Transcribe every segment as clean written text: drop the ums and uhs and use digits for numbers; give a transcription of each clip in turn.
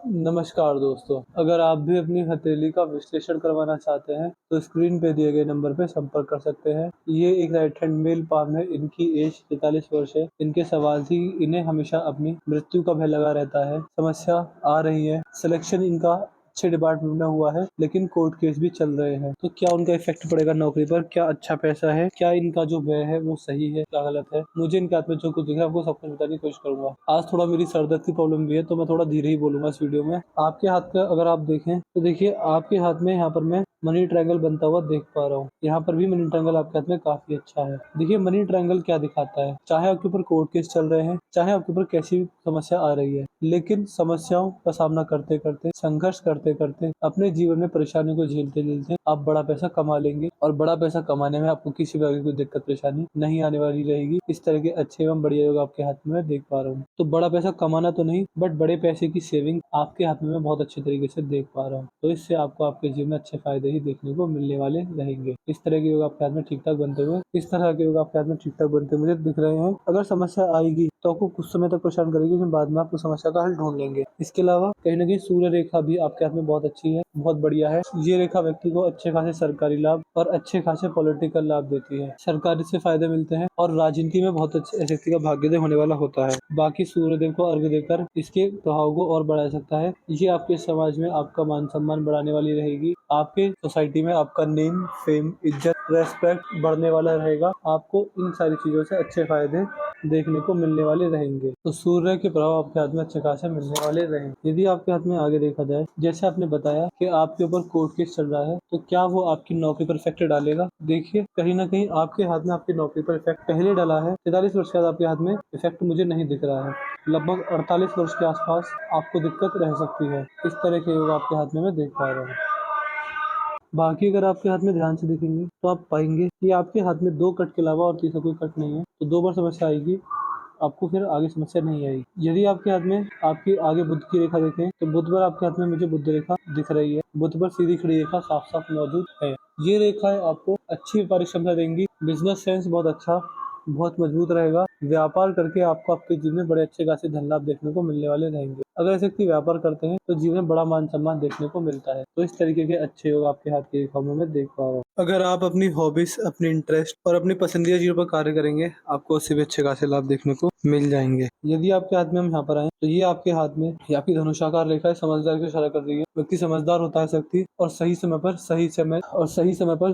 नमस्कार दोस्तों, अगर आप भी अपनी हथेली का विश्लेषण करवाना चाहते हैं तो स्क्रीन पे दिए गए नंबर पे संपर्क कर सकते हैं। ये एक राइट हैंड मेल पाम है। इनकी एज 43 वर्ष है। इनके सवाल थी, इन्हें हमेशा अपनी मृत्यु का भय लगा रहता है। समस्या आ रही है, सिलेक्शन इनका अच्छे डिपार्टमेंट में हुआ है लेकिन कोर्ट केस भी चल रहे हैं। तो क्या उनका इफेक्ट पड़ेगा नौकरी पर? क्या अच्छा पैसा है? क्या इनका जो व्यय है वो सही है, क्या गलत है? मुझे इनके हाथ में जो कुछ दिख रहा है आपको सब कुछ बताने की कोशिश करूंगा। आज थोड़ा मेरी सर दर्द की प्रॉब्लम भी है तो मैं थोड़ा धीरे ही बोलूंगा इस वीडियो में। आपके हाथ का अगर आप देखें तो देखिए, आपके हाथ में यहाँ पर मैं मनी ट्रायंगल बनता हुआ देख पा रहा हूँ। यहाँ पर भी मनी ट्रायंगल आपके हाथ में काफी अच्छा है। देखिए, मनी ट्रायंगल क्या दिखाता है? चाहे आपके ऊपर कोर्ट केस चल रहे हैं, चाहे आपके ऊपर कैसी भी समस्या आ रही है, लेकिन समस्याओं का सामना करते करते, संघर्ष करते करते, अपने जीवन में परेशानियों को झेलते झेलते आप बड़ा पैसा कमा लेंगे और बड़ा पैसा कमाने में आपको किसी प्रकार की कोई दिक्कत परेशानी नहीं आने वाली रहेगी। इस तरह के अच्छे एवं बढ़िया योग आपके हाथ में मैं देख पा रहा हूँ। तो बड़ा पैसा कमाना तो नहीं, बट बड़े पैसे की सेविंग आपके हाथ में मैं बहुत अच्छे तरीके से देख पा रहा हूँ। तो इससे आपको आपके जीवन में अच्छे फायदे ही देखने को मिलने वाले रहेंगे। इस तरह के योग आपके हाथ में ठीक ठाक बनते हुए मुझे दिख रहे हैं। अगर समस्या आएगी तो आपको कुछ समय तक परेशान करेगी, लेकिन बाद में आपको समस्या का हल ढूंढ लेंगे। इसके अलावा कहीं ना कहीं सूर्य रेखा भी आपके हाथ में बहुत अच्छी है, बहुत बढ़िया है। ये रेखा व्यक्ति को अच्छे खासे सरकारी लाभ और अच्छे खासे पॉलिटिकल लाभ देती है। सरकारी से फायदे मिलते हैं और राजनीति में बहुत अच्छे व्यक्ति का भाग्योदय होने वाला होता है। बाकी सूर्यदेव को अर्घ्य देकर इसके प्रभाव को और बढ़ा सकता है। ये आपके समाज में आपका मान सम्मान बढ़ाने वाली रहेगी। आपके सोसाइटी में आपका नेम, फेम, इज्जत, रेस्पेक्ट बढ़ने वाला रहेगा। आपको इन सारी चीजों से अच्छे फायदे देखने को मिलने वाले रहेंगे। तो सूर्य के प्रभाव आपके हाथ में अच्छे खासे मिलने वाले रहेंगे। यदि आपके हाथ में आगे देखा जाए, जैसे आपने बताया कि आपके ऊपर कोर्ट केस चल रहा है, तो क्या वो आपकी नौकरी पर इफेक्ट डालेगा? देखिए, कहीं ना कहीं आपके हाथ में आपकी नौकरी पर इफेक्ट पहले डाला है। 43 वर्ष के बाद आपके हाथ में इफेक्ट मुझे नहीं दिख रहा है। लगभग 48 वर्ष के आसपास आपको दिक्कत रह सकती है। इस तरह के योग आपके हाथ में मैं देख पा रहा हूँ। बाकी अगर आपके हाथ में ध्यान से देखेंगे तो आप पाएंगे कि आपके हाथ में 2 कट के अलावा और तीसरा कोई कट नहीं है। तो 2 बार समस्या आएगी, आपको फिर आगे समस्या नहीं आएगी। यदि आपके हाथ में आपकी आगे बुध की रेखा देखें तो बुध पर आपके हाथ में मुझे बुध रेखा दिख रही है। बुध पर सीधी खड़ी रेखा साफ साफ मौजूद है। ये रेखाएं आपको अच्छी व्यापारिक क्षमता देंगी। बिजनेस सेंस बहुत अच्छा, बहुत मजबूत रहेगा। व्यापार करके आपको आपके जीवन में बड़े अच्छे खासे धन लाभ देखने को मिलने वाले रहेंगे। अगर ऐसे व्यक्ति व्यापार करते हैं तो जीवन में बड़ा मान सम्मान देखने को मिलता है। तो इस तरीके के अच्छे योग आपके हाथ की रेखाओं में मैं देख पा रहा हूँ। अगर आप अपनी हॉबीज, अपने इंटरेस्ट और अपनी पसंदीदा चीजों पर कार्य करेंगे, आपको उससे भी अच्छे खासे लाभ देखने को मिल जाएंगे। यदि आपके हाथ में हम यहाँ पर आए तो ये आपके हाथ में ये आपकी धनुषाकार रेखा है, समझदार की इशारा कर रही है। व्यक्ति समझदार होता है व्यक्ति, और सही समय पर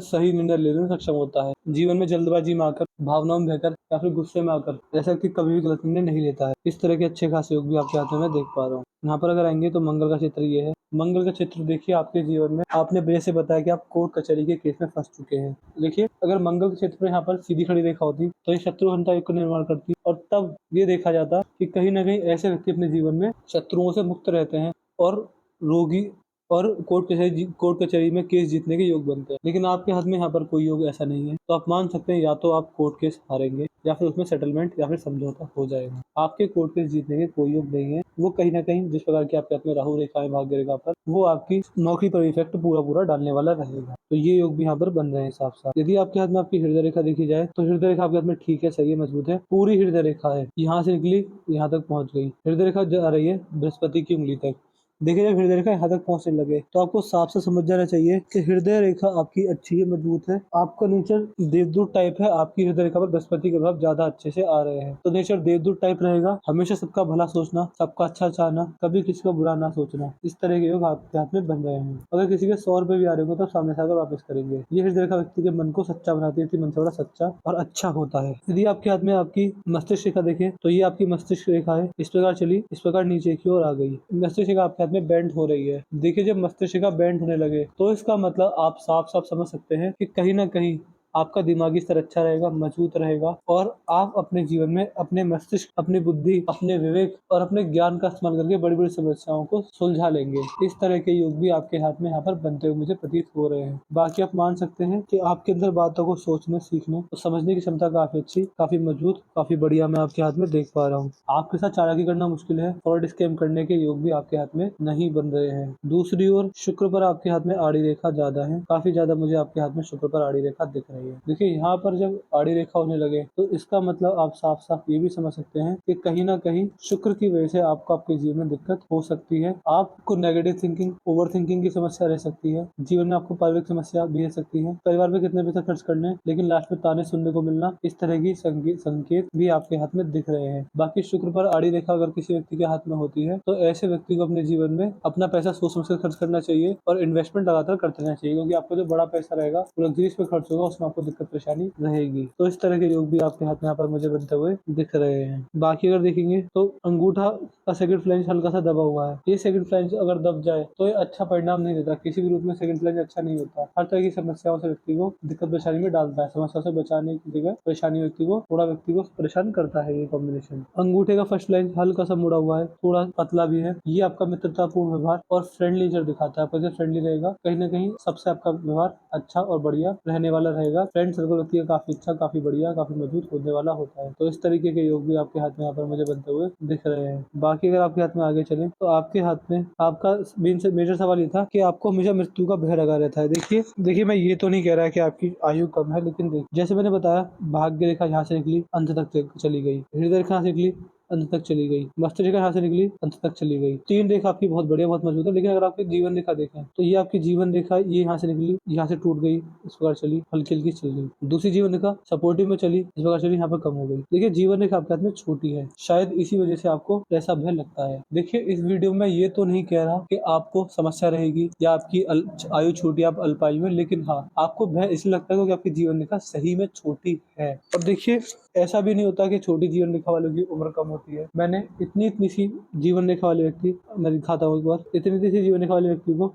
सही निर्णय लेने में सक्षम होता है। जीवन में जल्दबाजी में आकर, भावनाओं में बहकर या फिर गुस्से में आकर ऐसा व्यक्ति कभी भी गलत निर्णय नहीं लेता है। इस तरह के अच्छे खासे योग भी आपके हाथ में मैं देख पा रहा हूँ। यहाँ पर अगर आएंगे तो मंगल का चित्र ये है। मंगल का चित्र देखिए, आपके जीवन में आपने पहले से बताया कि आप कोर्ट कचहरी के केस में फंस चुके हैं। देखिए, अगर मंगल के क्षेत्र में यहाँ पर सीधी खड़ी रेखा होती तो ये शत्रुघ्नता योग का निर्माण करती, और तब ये देखा जाता कि कहीं ना कहीं ऐसे व्यक्ति अपने जीवन में शत्रुओं से मुक्त रहते हैं और रोगी और कोर्ट कचहरी में केस जीतने के योग बनते हैं। लेकिन आपके हाथ में यहाँ पर कोई योग ऐसा नहीं है। तो आप मान सकते हैं, या तो आप कोर्ट केस हारेंगे या फिर उसमें सेटलमेंट या फिर समझौता हो जाएगा। आपके कोर्ट केस जीतने के कोई योग नहीं है। वो कहीं ना कहीं जिस प्रकार की आपके हाथ में राहु रेखा है भाग्य रेखा पर, वो आपकी नौकरी पर इफेक्ट पूरा पूरा डालने वाला रहेगा। तो ये योग भी यहाँ पर बन रहे हैं साफ साफ। यदि आपके हाथ में आपकी हृदय रेखा देखी जाए तो हृदय रेखा आपके हाथ में ठीक है, सही है, मजबूत है। पूरी हृदय रेखा है, यहाँ से निकली यहाँ तक पहुंच गई। हृदय रेखा जा रही है बृहस्पति की उंगली तक। देखिए, जब हृदय रेखा यहाँ तक पहुंचने लगे तो आपको साफ से समझ जाना चाहिए कि हृदय रेखा आपकी अच्छी है, मजबूत है। आपका नेचर देवदूत टाइप है। आपकी हृदय रेखा पर बृहस्पति के प्रभाव ज्यादा अच्छे से आ रहे हैं। तो नेचर देवदूत टाइप रहेगा। हमेशा सबका भला सोचना, सबका अच्छा चाहना, कभी किसी का बुरा ना सोचना। इस तरह के योग आपके हाथ में बन रहे हैं। अगर किसी के 100 रुपए भी आ रहे हो तो सामने से आकर वापस करेंगे। ये हृदय रेखा व्यक्ति के मन को सच्चा बनाती है, मन से बड़ा सच्चा और अच्छा होता है। यदि आपके हाथ में आपकी मस्तिष्क रेखा देखें तो ये आपकी मस्तिष्क रेखा है। इस प्रकार चली, इस प्रकार नीचे की ओर आ गई। मस्तिष्क रेखा आपके हाथ में बेंड हो रही है। देखिए, जब मस्तिष्क रेखा बेंड होने लगे तो इसका मतलब आप साफ साफ समझ सकते हैं कि कहीं ना कहीं आपका दिमागी स्तर अच्छा रहेगा, मजबूत रहेगा, और आप अपने जीवन में अपने मस्तिष्क, अपनी बुद्धि, अपने विवेक और अपने ज्ञान का इस्तेमाल करके बड़ी बड़ी समस्याओं को सुलझा लेंगे। इस तरह के योग भी आपके हाथ में यहाँ पर बनते हुए मुझे प्रतीत हो रहे हैं। बाकी आप मान सकते हैं कि आपके अंदर बातों को सोचने, सीखने और समझने की क्षमता काफी अच्छी, काफी मजबूत, काफी बढ़िया मैं आपके हाथ में देख पा रहा हूँ। आपके साथ चालाकी करना मुश्किल है। फ्रॉड स्कैम करने के योग भी आपके हाथ में नहीं बन रहे हैं। दूसरी ओर शुक्र पर आपके हाथ में आड़ी रेखा ज्यादा है। काफी ज्यादा मुझे आपके हाथ में शुक्र पर आड़ी रेखा दिख रही है। चाहिए। देखिए यहाँ पर जब आड़ी रेखा होने लगे तो इसका मतलब आप साफ साफ ये भी समझ सकते हैं कि कहीं ना कहीं शुक्र की वजह से आपको आपके जीवन में दिक्कत हो सकती है। आपको नेगेटिव थिंकिंग, ओवर थिंकिंग की समस्या रह सकती है। जीवन में आपको पारिवारिक समस्या भी रह सकती है। परिवार में कितने पैसे खर्च करने लेकिन लास्ट में ताने सुनने को मिलना, इस तरह की संकेत भी आपके हाथ में दिख रहे हैं। बाकी शुक्र पर आड़ी रेखा अगर किसी व्यक्ति के हाथ में होती है तो ऐसे व्यक्ति को अपने जीवन में अपना पैसा सोच समझ कर खर्च करना चाहिए और इन्वेस्टमेंट लगातार करते रहना चाहिए, क्योंकि आपका जो बड़ा पैसा रहेगा वो लग्जरीज पे खर्च होगा, उसमें आपको दिक्कत परेशानी रहेगी। तो इस तरह के योग भी आपके हाथ में यहाँ पर मुझे बनते हुए दिख रहे हैं। बाकी अगर देखेंगे तो अंगूठा का सेकंड फ्लैंज हल्का सा दबा हुआ है। ये सेकंड फ्लैंज अगर दब जाए तो ये अच्छा परिणाम नहीं देता। किसी भी रूप में सेकंड फ्लैंज अच्छा नहीं होता। हर तरह की समस्याओं से व्यक्ति को दिक्कत परेशानी में डालता है। समस्या से बचाने की जगह परेशानी व्यक्ति को परेशान करता है ये कॉम्बिनेशन। अंगूठे का फर्स्ट फ्लैंज हल्का सा मुड़ा हुआ है, थोड़ा पतला भी है। ये आपका मित्रतापूर्ण व्यवहार और फ्रेंडली नेचर दिखाता है। आपका जो फ्रेंडली रहेगा, कहीं ना कहीं सबसे आपका व्यवहार अच्छा और बढ़िया रहने वाला रहेगा। फ्रेंड सर्कल व्यक्ति का काफी अच्छा, काफी बढ़िया, काफी मजबूत होने वाला होता है। तो इस तरीके के योग भी आपके हाथ में यहाँ पर मुझे बनते हुए दिख रहे हैं। बाकी अगर आपके हाथ में आगे चले तो आपके हाथ में आपका मेजर सवाल ये था कि आपको हमेशा मृत्यु का भय लगा रहता है। देखिए मैं ये तो नहीं कह रहा कि आपकी आयु कम है, लेकिन जैसे मैंने बताया, भाग्य रेखा यहाँ से निकली अंत तक चली गई, हृदय रेखा यहाँ से निकली अंत तक चली गई, मस्तिष्क रेखा यहाँ से निकली अंत तक चली गई। तीन रेखा आपकी बहुत बढ़िया, बहुत मजबूत है। लेकिन अगर आपकी जीवन रेखा देखें तो ये आपकी जीवन रेखा, ये यहाँ से निकली, यहाँ से टूट गई, इस प्रकार चली, हल्की हल्की चल गई। दूसरी जीवन रेखा सपोर्टिव में चली, इस प्रकार चली, यहाँ पर कम हो गई। देखिए जीवन रेखा आपके हाथ में छोटी है, शायद इसी वजह से आपको ऐसा भय लगता है। देखिए इस वीडियो में ये तो नहीं कह रहा कि आपको समस्या रहेगी या आपकी आयु छोटी, आप अल्पायु में, लेकिन हाँ आपको भय इसलिए लगता है क्योंकि आपकी जीवन रेखा सही में छोटी है। और देखिए ऐसा भी नहीं होता कि छोटी जीवन रेखा वालों की उम्र कम होती है। मैंने इतनी सी जीवन रेखा वाले व्यक्ति, मैं दिखाता हूँ एक बार, इतनी सी जीवन रेखा वाले व्यक्ति को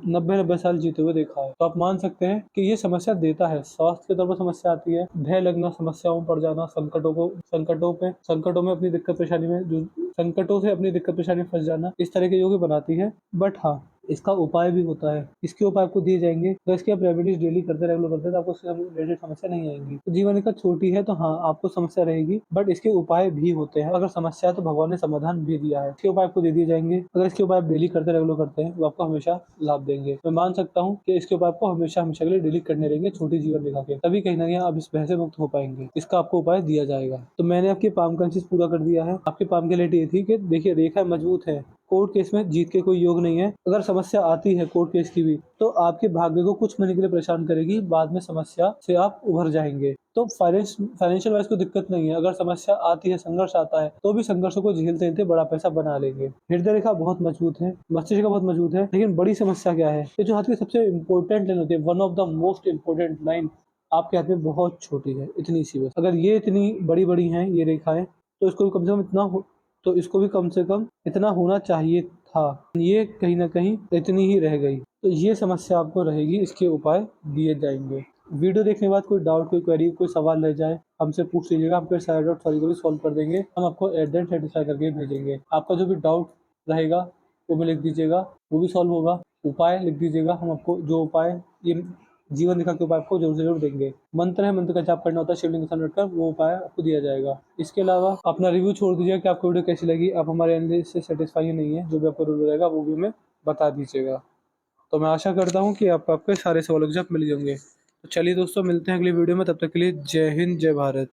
90 साल जीते हुए देखा है। तो आप मान सकते हैं कि ये समस्या देता है। स्वास्थ्य के तौर पर समस्या आती है, भय लगना, समस्याओं में पड़ जाना, संकटों में अपनी दिक्कत परेशानी में संकटों से अपनी दिक्कत परेशानी में फंस जाना, इस तरह के योग बनाती है। बट हाँ इसका उपाय भी होता है। इसके उपाय आपको दिए जाएंगे, तो इसकी आप रेमेडीज डेली करते रेगुलर करते तो आपको उससे रिलेटेड समस्या नहीं आएंगी। तो जीवन रेखा छोटी है तो हाँ आपको समस्या रहेगी, बट इसके उपाय भी होते हैं। अगर समस्या है तो भगवान ने समाधान भी दिया है, इसके उपाय आपको दे दिए जाएंगे। अगर इसके उपाय आप डेली करते रेगुलर करते हैं वो आपको हमेशा लाभ देंगे। मैं मान सकता हूँ कि इसके उपाय आपको हमेशा हमेशा के लिए डेली करने रहेंगे छोटी जीवन रेखा के, तभी कहीं ना कहीं आप इस भय से मुक्त हो पाएंगे। इसका आपको उपाय दिया जाएगा। तो मैंने आपके पाम का चीज पूरा कर दिया है। आपके पाम की लेट ये थी कि देखिए रेखा मजबूत है, कोर्ट केस में जीत के कोई योग नहीं है। अगर समस्या आती है कोर्ट केस की भी तो आपके भाग्य को कुछ महीने के लिए परेशान करेगी, बाद में समस्या से आप उभर जाएंगे। तो फाइनेंशियल वाइज कोई दिक्कत नहीं है। अगर समस्या आती है, संघर्ष आता है, तो भी संघर्षों को झेलते झेलते बड़ा पैसा बना लेंगे। हृदय रेखा बहुत मजबूत है, मस्तिष्क रेखा बहुत मजबूत है, लेकिन बड़ी समस्या क्या है, ये जो हाथ की सबसे इंपॉर्टेंट लाइन होती है, one of the most important line, आपके हाथ में बहुत छोटी है, इतनी सी बस। अगर ये इतनी बड़ी बड़ी है ये रेखाएं, तो इसको कम से कम तो इसको भी कम से कम इतना होना चाहिए था। ये कहीं ना कहीं इतनी ही रह गई। तो ये समस्या आपको रहेगी, इसके उपाय दिए जाएंगे। वीडियो देखने के बाद कोई डाउट, कोई क्वेरी, कोई सवाल रह जाए हमसे पूछ लीजिएगा। हम फिर सारे डाउट सॉल्व कर देंगे। हम आपको एट सेटिस्फाई करके भेजेंगे। आपका जो भी डाउट रहेगा वो भी लिख दीजिएगा, वो भी सॉल्व होगा। उपाय लिख दीजिएगा, हम आपको जो उपाय ये जीवन रेखा के उपाय आपको जरूर देंगे। मंत्र है, मंत्र का जाप करना होता है, शिवलिंग के सामने रखकर, वो उपाय आपको दिया जाएगा। इसके अलावा अपना रिव्यू छोड़ दीजिएगा कि आपको वीडियो कैसी लगी। आप हमारे अंदर से सेटिस्फाई नहीं है, जो भी आपको रिव्यू रहेगा वो भी हमें बता दीजिएगा। तो मैं आशा करता हूँ कि आपके सारे सवालों के जवाब मिल जाएंगे। तो चलिए दोस्तों, मिलते हैं अगली वीडियो में। तब तक के लिए जय हिंद, जय भारत।